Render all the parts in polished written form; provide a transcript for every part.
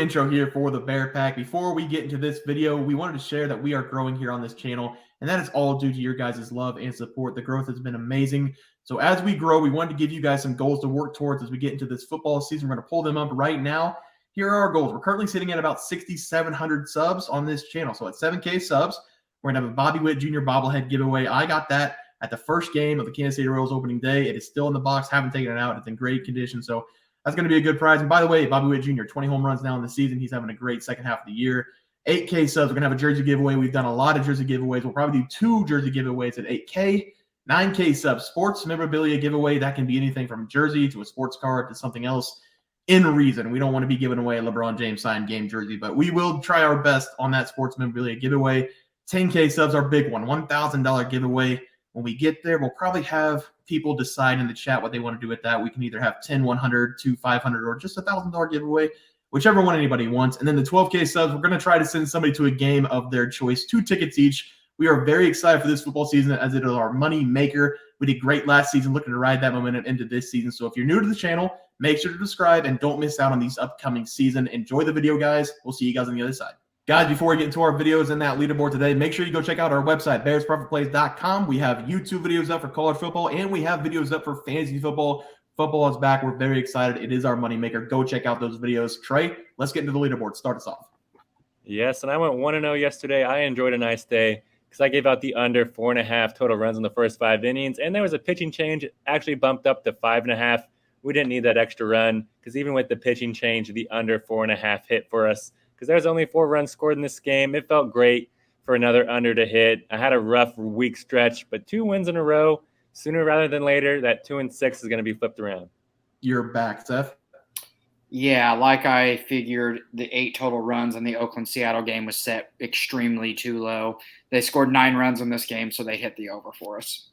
intro here for the Bear Pack. Before we get into this video, we wanted to share that we are growing here on this channel, and that is all due to your guys' love and support. The growth has been amazing. So as we grow, we wanted to give you guys some goals to work towards as we get into this football season. We're going to pull them up right now. Here are our goals. We're currently sitting at about 6,700 subs on this channel. So at 7K subs, we're going to have a Bobby Witt Jr. bobblehead giveaway. I got that at the first game of the Kansas City Royals opening day. It is still in the box. Haven't taken it out. It's in great condition. So that's going to be a good prize. And by the way, Bobby Witt Jr., 20 home runs now in the season. He's having a great second half of the year. 8K subs. We're going to have a jersey giveaway. We've done a lot of jersey giveaways. We'll probably do 2 jersey giveaways at 8K. 9K subs. Sports memorabilia giveaway. That can be anything from a jersey to a sports card to something else in reason. We don't want to be giving away a LeBron James signed game jersey, but we will try our best on that sports memorabilia giveaway. 10K subs, our big one. $1,000 giveaway. When we get there, we'll probably have people decide in the chat what they want to do with that. We can either have 10, 100, 2, 500, or just $1,000 giveaway, whichever one anybody wants. And then the 12K subs, we're going to try to send somebody to a game of their choice, 2 tickets each. We are very excited for this football season as it is our money maker. We did great last season, looking to ride that momentum into this season. So if you're new to the channel, make sure to subscribe and don't miss out on these upcoming season. Enjoy the video, guys. We'll see you guys on the other side. Guys, before we get into our videos and that leaderboard today, make sure you go check out our website, bearsprofitplays.com. We have YouTube videos up for college football, and we have videos up for fantasy football. Football is back. We're very excited. It is our moneymaker. Go check out those videos. Trey, let's get into the leaderboard. Start us off. Yes, and I went 1-0 yesterday. I enjoyed a nice day because I gave out the under 4.5 total runs in the first 5 innings, and there was a pitching change. It actually bumped up to 5.5. We didn't need that extra run because even with the pitching change, the under 4.5 hit for us. Because there's only 4 runs scored in this game. It felt great for another under to hit. I had a rough week stretch, but 2 wins in a row. Sooner rather than later, that 2-6 is going to be flipped around. You're back, Seth. Yeah, like I figured, the 8 total runs in the Oakland-Seattle game was set extremely too low. They scored 9 runs in this game, so they hit the over for us.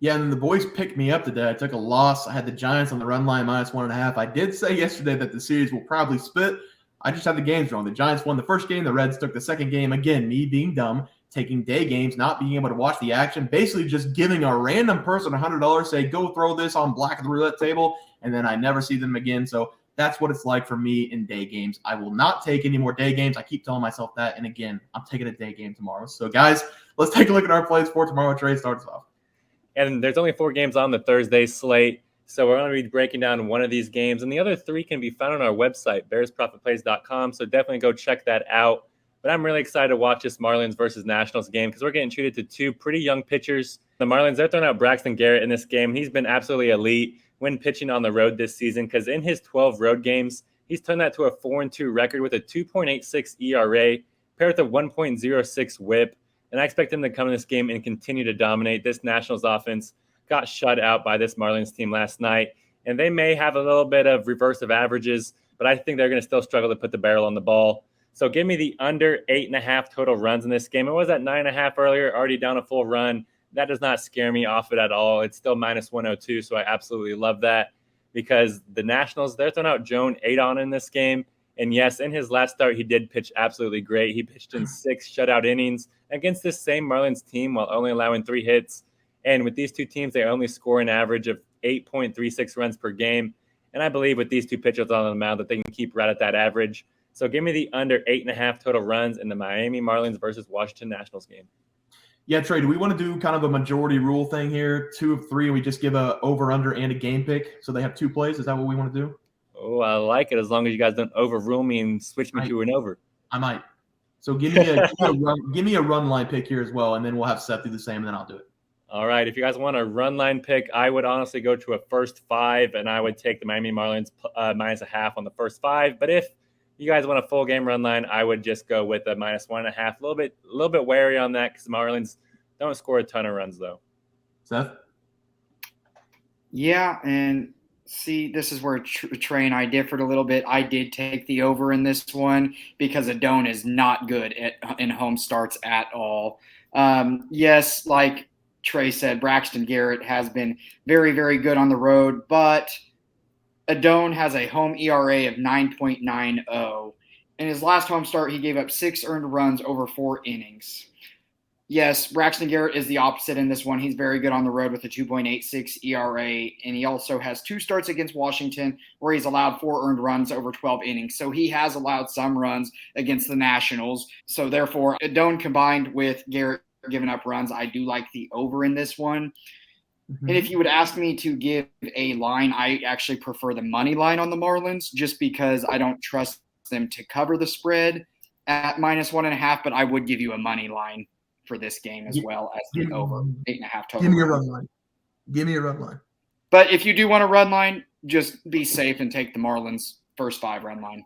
Yeah, and the boys picked me up today. I took a loss. I had the Giants on the run line -1.5. I did say yesterday that the series will probably split. I just had the games wrong. The Giants won the first game. The Reds took the second game. Again, me being dumb, taking day games, not being able to watch the action, basically just giving a random person $100, say, go throw this on black of the roulette table, and then I never see them again. So that's what it's like for me in day games. I will not take any more day games. I keep telling myself that. And again, I'm taking a day game tomorrow. So guys, let's take a look at our plays for tomorrow. Trey, start us off. And there's only 4 games on the Thursday slate. So we're going to be breaking down one of these games, and the other 3 can be found on our website, bearsprofitplays.com. So definitely go check that out. But I'm really excited to watch this Marlins versus Nationals game because we're getting treated to 2 pretty young pitchers. The Marlins, they're throwing out Braxton Garrett in this game. He's been absolutely elite when pitching on the road this season because in his 12 road games, he's turned that to a 4-2 record with a 2.86 ERA paired with a 1.06 whip. And I expect him to come in this game and continue to dominate. This Nationals offense got shut out by this Marlins team last night, and they may have a little bit of reverse of averages, but I think they're going to still struggle to put the barrel on the ball. So give me the under 8.5 total runs in this game. It was at 9.5 earlier, already down a full run. That does not scare me off it at all. It's still -102, so I absolutely love that because the Nationals, they're throwing out Joan Adon in this game. And yes, in his last start, he did pitch absolutely great. He pitched in 6 shutout innings against this same Marlins team while only allowing 3 hits. And with these 2 teams, they only score an average of 8.36 runs per game. And I believe with these 2 pitchers on the mound that they can keep right at that average. So give me the under 8.5 total runs in the Miami Marlins versus Washington Nationals game. Yeah, Trey, do we want to do kind of a majority rule thing here? 2 of 3, we just give a over-under and a game pick so they have 2 plays? Is that what we want to do? Oh, I like it as long as you guys don't overrule me and switch me to an over. I might. So give me a run line pick here as well, and then we'll have Seth do the same, and then I'll do it. All right, if you guys want a run line pick, I would honestly go to a first 5, and I would take the Miami Marlins -0.5 on the first 5. But if you guys want a full game run line, I would just go with a -1.5. A little bit wary on that because the Marlins don't score a ton of runs, though. Seth? Yeah, and see, this is where Trey and I differed a little bit. I did take the over in this one because Adon is not good in home starts at all. Yes, like Trey said, Braxton Garrett has been very, very good on the road, but Adon has a home ERA of 9.90. In his last home start, he gave up 6 earned runs over 4 innings. Yes, Braxton Garrett is the opposite in this one. He's very good on the road with a 2.86 ERA, and he also has 2 starts against Washington where he's allowed 4 earned runs over 12 innings. So he has allowed some runs against the Nationals. So therefore, Adone combined with Garrett giving up runs, I do like the over in this one. Mm-hmm. And if you would ask me to give a line, I actually prefer the money line on the Marlins just because I don't trust them to cover the spread at -1.5, but I would give you a money line for this game as well as the over 8.5 total. Give me a run line. Give me a run line. But if you do want a run line, just be safe and take the Marlins first 5 run line.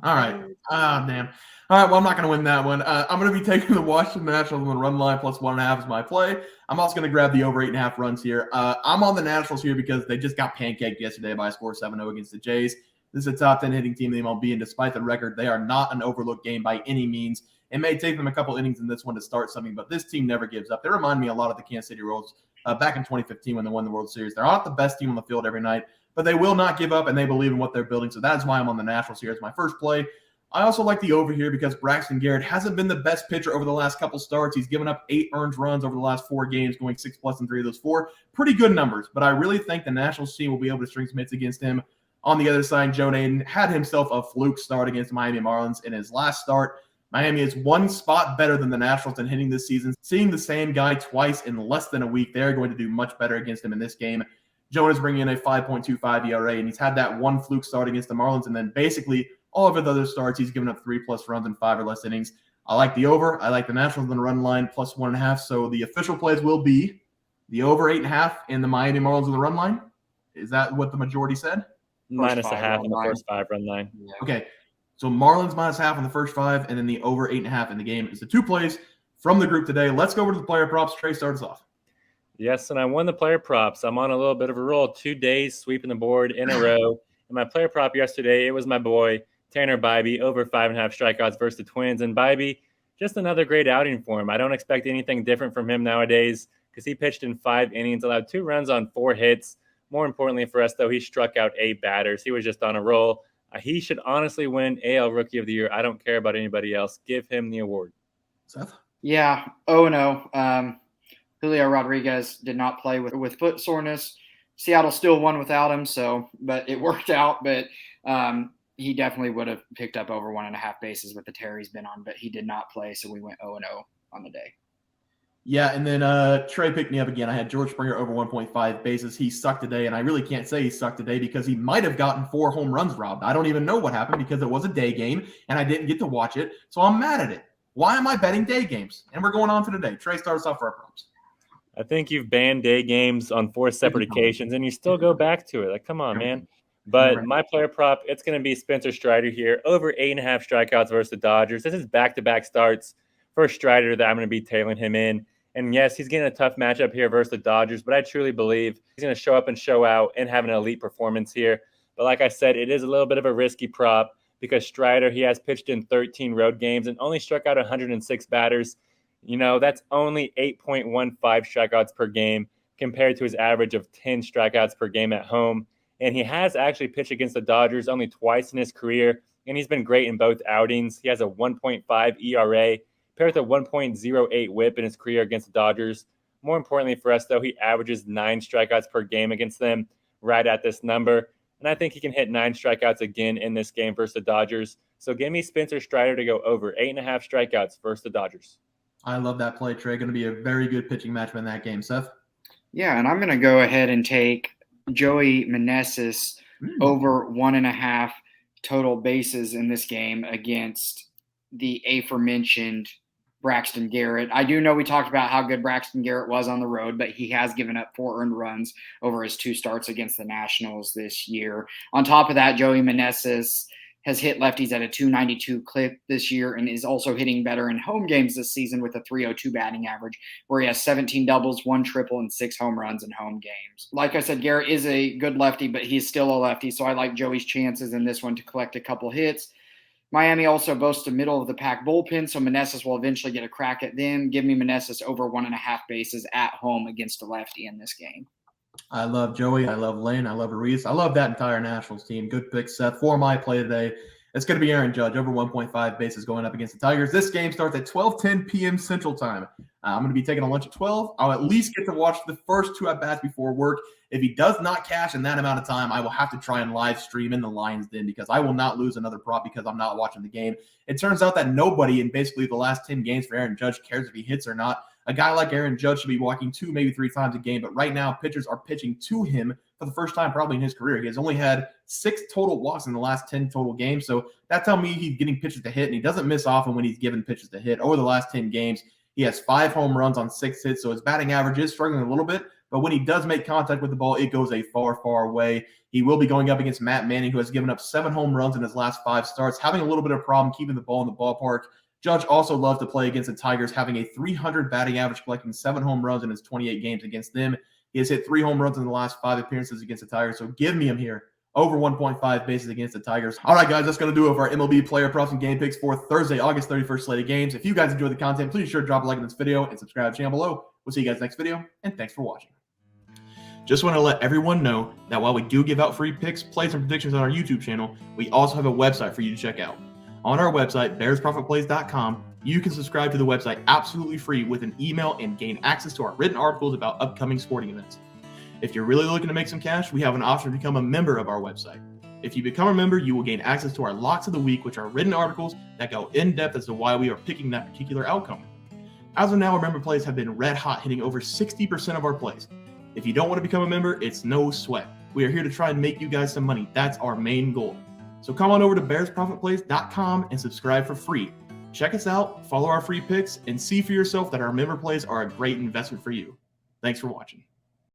All right. Damn. All right. Well, I'm not going to win that one. I'm going to be taking the Washington Nationals on the run line plus 1.5 is my play. I'm also going to grab the over 8.5 runs here. I'm on the Nationals here because they just got pancaked yesterday by a score 7-0 against the Jays. This is a top 10 hitting team in the MLB, and despite the record, they are not an overlooked game by any means. It may take them a couple innings in this one to start something, but this team never gives up. They remind me a lot of the Kansas City Royals back in 2015 when they won the World Series. They're not the best team on the field every night, but they will not give up, and they believe in what they're building. So that's why I'm on the Nationals here as my first play. I also like the over here because Braxton Garrett hasn't been the best pitcher over the last couple starts. He's given up 8 earned runs over the last 4 games, going 6+ in 3 of those 4. Pretty good numbers, but I really think the Nationals team will be able to string some hits against him. On the other side, Joe Naden had himself a fluke start against Miami Marlins in his last start. Miami is 1 spot better than the Nationals in hitting this season. Seeing the same guy twice in less than a week, they're going to do much better against him in this game. Joe is bringing in a 5.25 ERA, and he's had that 1 fluke start against the Marlins, and then basically all of his other starts, he's given up 3+ runs in 5 or less innings. I like the over. I like the Nationals on the run line plus 1.5. So the official plays will be the over 8.5 and the Miami Marlins on the run line. Is that what the majority said? -0.5 on the first 5 run line. Yeah. Okay. So Marlins -0.5 on the first 5, and then the over 8.5 in the game is the 2 plays from the group today. Let's go over to the player props. Trey, start us off. Yes, and I won the player props. I'm on a little bit of a roll. 2 days sweeping the board in a row. And my player prop yesterday, it was my boy, Tanner Bybee, over 5.5 strikeouts versus the Twins. And Bybee, just another great outing for him. I don't expect anything different from him nowadays because he pitched in 5 innings, allowed 2 runs on 4 hits. More importantly for us, though, he struck out 8 batters. He was just on a roll. He should honestly win AL Rookie of the Year. I don't care about anybody else. Give him the award. Seth? Yeah. Oh, no. Julio Rodriguez did not play with foot soreness. Seattle still won without him, but it worked out. But he definitely would have picked up over 1.5 bases with the tear he's been on, but he did not play, so we went 0-0 on the day. Yeah, and then Trey picked me up again. I had George Springer over 1.5 bases. He sucked today, and I really can't say he sucked today because he might have gotten 4 home runs robbed. I don't even know what happened because it was a day game, and I didn't get to watch it, so I'm mad at it. Why am I betting day games? And we're going on to today. Trey, starts off for our props. I think you've banned day games on 4 separate occasions, and you still go back to it. Like, come on, man. But my player prop, it's going to be Spencer Strider here, over 8.5 strikeouts versus the Dodgers. This is back-to-back starts for Strider that I'm going to be tailing him in. And yes, he's getting a tough matchup here versus the Dodgers, but I truly believe he's going to show up and show out and have an elite performance here. But like I said, it is a little bit of a risky prop because Strider, he has pitched in 13 road games and only struck out 106 batters. You know, that's only 8.15 strikeouts per game compared to his average of 10 strikeouts per game at home. And he has actually pitched against the Dodgers only twice in his career, and he's been great in both outings. He has a 1.5 ERA, paired with a 1.08 whip in his career against the Dodgers. More importantly for us, though, he averages 9 strikeouts per game against them, right at this number. And I think he can hit 9 strikeouts again in this game versus the Dodgers. So give me Spencer Strider to go over 8.5 strikeouts versus the Dodgers. I love that play, Trey. Going to be a very good pitching matchup in that game. Seth? Yeah, and I'm going to go ahead and take Joey Meneses over 1.5 total bases in this game against the aforementioned Braxton Garrett. I do know we talked about how good Braxton Garrett was on the road, but he has given up 4 earned runs over his 2 starts against the Nationals this year. On top of that, Joey Meneses has hit lefties at a 292 clip this year and is also hitting better in home games this season with a 302 batting average, where he has 17 doubles, 1 triple, and 6 home runs in home games. Like I said, Garrett is a good lefty, but he's still a lefty, so I like Joey's chances in this one to collect a couple hits. Miami also boasts a middle-of-the-pack bullpen, so Meneses will eventually get a crack at them. Give me Meneses over 1.5 bases at home against a lefty in this game. I love Joey. I love Lane. I love Ruiz. I love that entire Nationals team. Good pick, Seth, for my play today. It's going to be Aaron Judge, over 1.5 bases going up against the Tigers. This game starts at 12:10 p.m. Central Time. I'm going to be taking a lunch at 12. I'll at least get to watch the first 2 at-bats before work. If he does not cash in that amount of time, I will have to try and live stream in the Lions Den because I will not lose another prop because I'm not watching the game. It turns out that nobody in basically the last 10 games for Aaron Judge cares if he hits or not. A guy like Aaron Judge should be walking 2, maybe 3 times a game, but right now pitchers are pitching to him for the first time probably in his career. He has only had 6 total walks in the last 10 total games, so that tells me he's getting pitches to hit, and he doesn't miss often when he's given pitches to hit. Over the last 10 games, he has 5 home runs on 6 hits, so his batting average is struggling a little bit, but when he does make contact with the ball, it goes a far, far way. He will be going up against Matt Manning, who has given up 7 home runs in his last 5 starts, having a little bit of a problem keeping the ball in the ballpark. Judge also loves to play against the Tigers, having a 300 batting average, collecting 7 home runs in his 28 games against them. He has hit 3 home runs in the last 5 appearances against the Tigers, so give me him here. Over 1.5 bases against the Tigers. All right, guys, that's going to do it for our MLB player props and game picks for Thursday, August 31st slate of games. If you guys enjoyed the content, please be sure to drop a like on this video and subscribe to the channel below. We'll see you guys next video, and thanks for watching. Just want to let everyone know that while we do give out free picks, plays, and predictions on our YouTube channel, we also have a website for you to check out. On our website, bearsprofitplays.com, you can subscribe to the website absolutely free with an email and gain access to our written articles about upcoming sporting events. If you're really looking to make some cash, we have an option to become a member of our website. If you become a member, you will gain access to our locks of the week, which are written articles that go in depth as to why we are picking that particular outcome. As of now, our member plays have been red hot, hitting over 60% of our plays. If you don't want to become a member, it's no sweat. We are here to try and make you guys some money. That's our main goal. So come on over to bearsprofitplays.com and subscribe for free. Check us out, follow our free picks, and see for yourself that our member plays are a great investment for you. Thanks for watching.